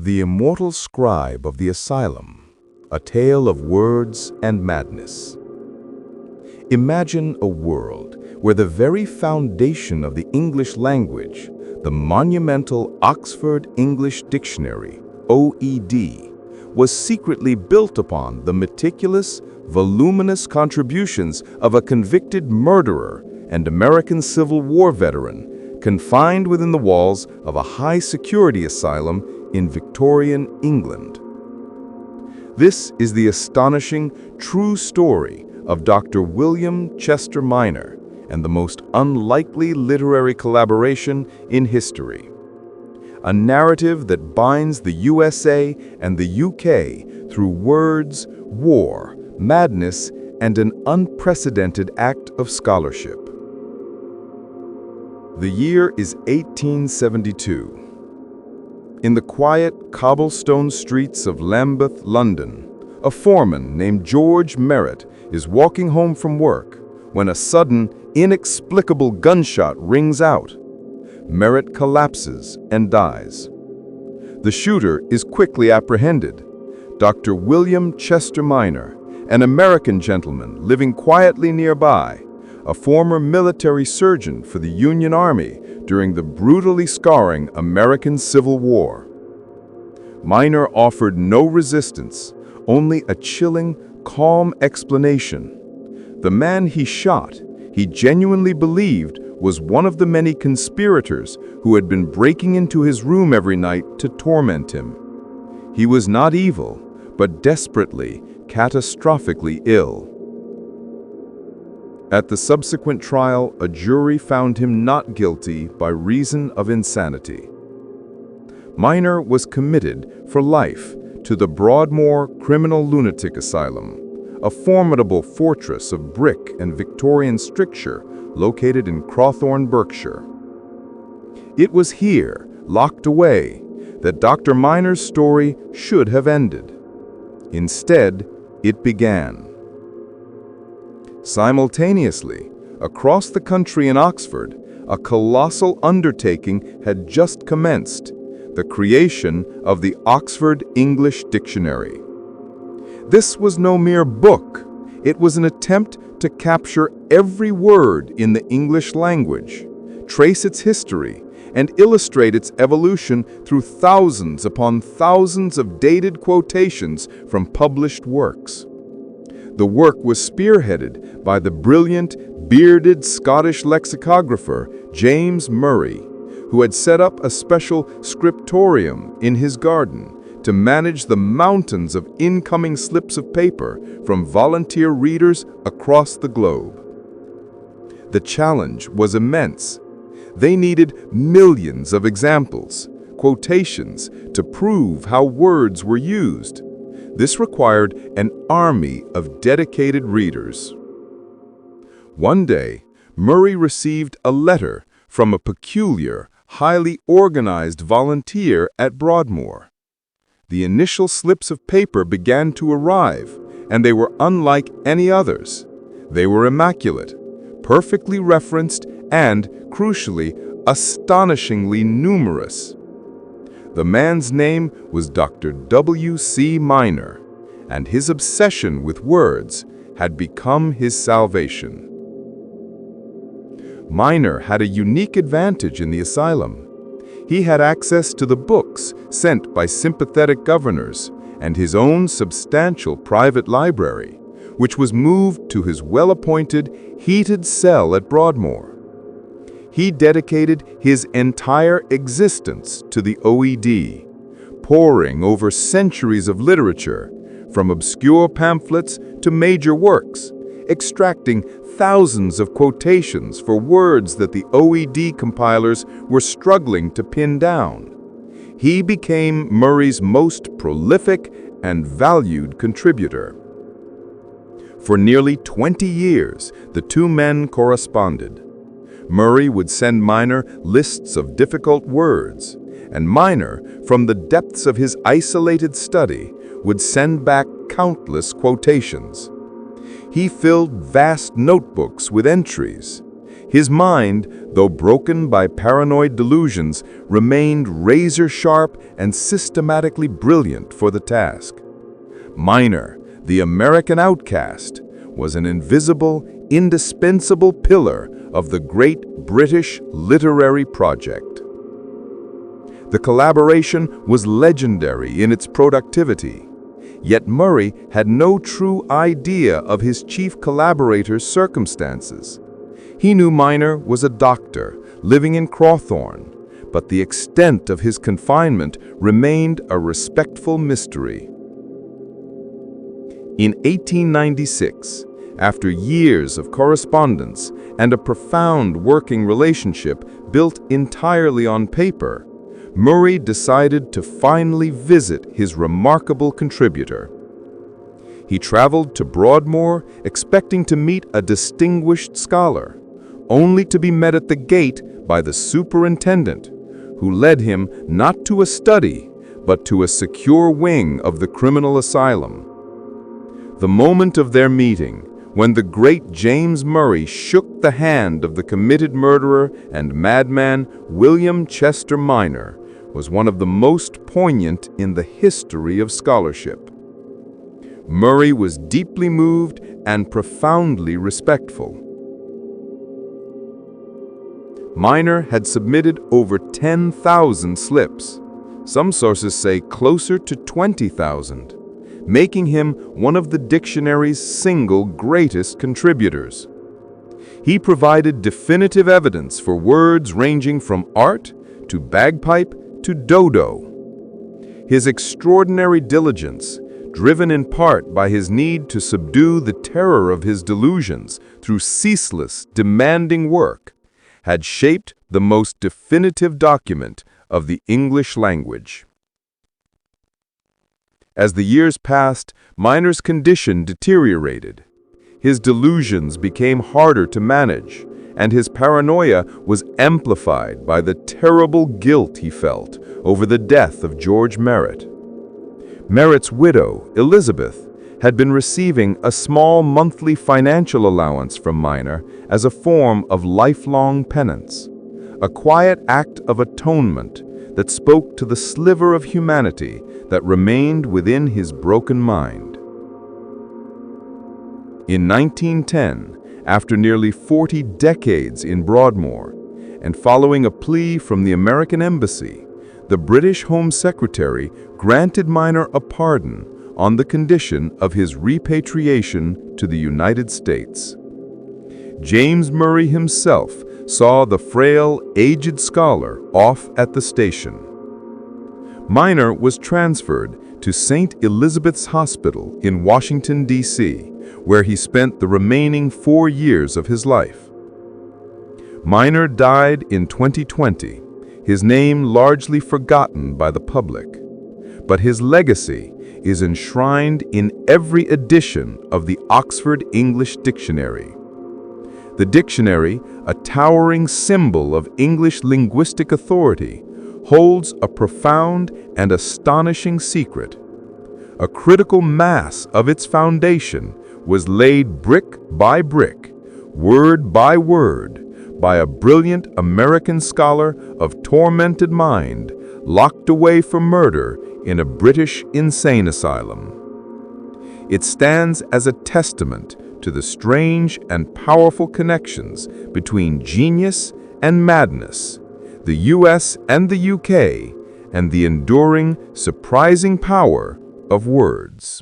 The Immortal Scribe of the Asylum, a tale of words and madness. Imagine a world where the very foundation of the English language, the monumental Oxford English Dictionary, OED, was secretly built upon the meticulous, voluminous contributions of a convicted murderer and American Civil War veteran, confined within the walls of a high-security asylum in Victorian England. This is the astonishing, true story of Dr. William Chester Minor and the most unlikely literary collaboration in history. A narrative that binds the USA and the UK through words, war, madness, and an unprecedented act of scholarship. The year is 1872. In the quiet cobblestone streets of Lambeth, London, a foreman named George Merrett is walking home from work when a sudden, inexplicable gunshot rings out. Merrett collapses and dies. The shooter is quickly apprehended. Dr. William Chester Minor, an American gentleman living quietly nearby, a former military surgeon for the Union Army during the brutally scarring American Civil War. Minor offered no resistance, only a chilling, calm explanation. The man he shot, he genuinely believed was one of the many conspirators who had been breaking into his room every night to torment him. He was not evil, but desperately, catastrophically ill. At the subsequent trial, a jury found him not guilty by reason of insanity. Minor was committed for life to the Broadmoor Criminal Lunatic Asylum, a formidable fortress of brick and Victorian stricture located in Crowthorne, Berkshire. It was here, locked away, that Dr. Minor's story should have ended. Instead, it began. Simultaneously, across the country in Oxford, a colossal undertaking had just commenced, the creation of the Oxford English Dictionary. This was no mere book. It was an attempt to capture every word in the English language, trace its history, and illustrate its evolution through thousands upon thousands of dated quotations from published works. The work was spearheaded by the brilliant, bearded Scottish lexicographer James Murray, who had set up a special scriptorium in his garden to manage the mountains of incoming slips of paper from volunteer readers across the globe. The challenge was immense. They needed millions of examples, quotations, to prove how words were used. This required an army of dedicated readers. One day, Murray received a letter from a peculiar, highly organized volunteer at Broadmoor. The initial slips of paper began to arrive, and they were unlike any others. They were immaculate, perfectly referenced, and, crucially, astonishingly numerous. The man's name was Dr. W.C. Minor, and his obsession with words had become his salvation. Minor had a unique advantage in the asylum. He had access to the books sent by sympathetic governors and his own substantial private library, which was moved to his well-appointed, heated cell at Broadmoor. He dedicated his entire existence to the OED, poring over centuries of literature, from obscure pamphlets to major works, extracting thousands of quotations for words that the OED compilers were struggling to pin down. He became Murray's most prolific and valued contributor. For nearly 20 years, the two men corresponded. Murray would send Minor lists of difficult words, and Minor, from the depths of his isolated study, would send back countless quotations. He filled vast notebooks with entries. His mind, though broken by paranoid delusions, remained razor-sharp and systematically brilliant for the task. Miner, the American outcast, was an invisible, indispensable pillar of the great British literary project. The collaboration was legendary in its productivity, yet Murray had no true idea of his chief collaborator's circumstances. He knew Miner was a doctor living in Crowthorne, but the extent of his confinement remained a respectful mystery. In 1896, after years of correspondence and a profound working relationship built entirely on paper, Murray decided to finally visit his remarkable contributor. He traveled to Broadmoor expecting to meet a distinguished scholar, only to be met at the gate by the superintendent, who led him not to a study, but to a secure wing of the criminal asylum. The moment of their meeting, when the great James Murray shook the hand of the committed murderer and madman William Chester Miner, was one of the most poignant in the history of scholarship. Murray was deeply moved and profoundly respectful. Miner had submitted over 10,000 slips. Some sources say closer to 20,000, making him one of the dictionary's single greatest contributors. He provided definitive evidence for words ranging from art to bagpipe to dodo. His extraordinary diligence, driven in part by his need to subdue the terror of his delusions through ceaseless, demanding work, had shaped the most definitive document of the English language. As the years passed, Miner's condition deteriorated. His delusions became harder to manage, and his paranoia was amplified by the terrible guilt he felt over the death of George Merrett. Merrett's widow, Elizabeth, had been receiving a small monthly financial allowance from Miner as a form of lifelong penance, a quiet act of atonement that spoke to the sliver of humanity that remained within his broken mind. In 1910, after nearly 40 decades in Broadmoor, and following a plea from the American Embassy, the British Home Secretary granted Miner a pardon on the condition of his repatriation to the United States. James Murray himself saw the frail, aged scholar off at the station. Miner was transferred to St. Elizabeth's Hospital in Washington, D.C., where he spent the remaining 4 years of his life. Miner died in 2020, his name largely forgotten by the public, but his legacy is enshrined in every edition of the Oxford English Dictionary. The dictionary, a towering symbol of English linguistic authority, holds a profound and astonishing secret. A critical mass of its foundation was laid brick by brick, word by word, by a brilliant American scholar of tormented mind, locked away for murder in a British insane asylum. It stands as a testament to the strange and powerful connections between genius and madness, the US and the UK, and the enduring, surprising power of words.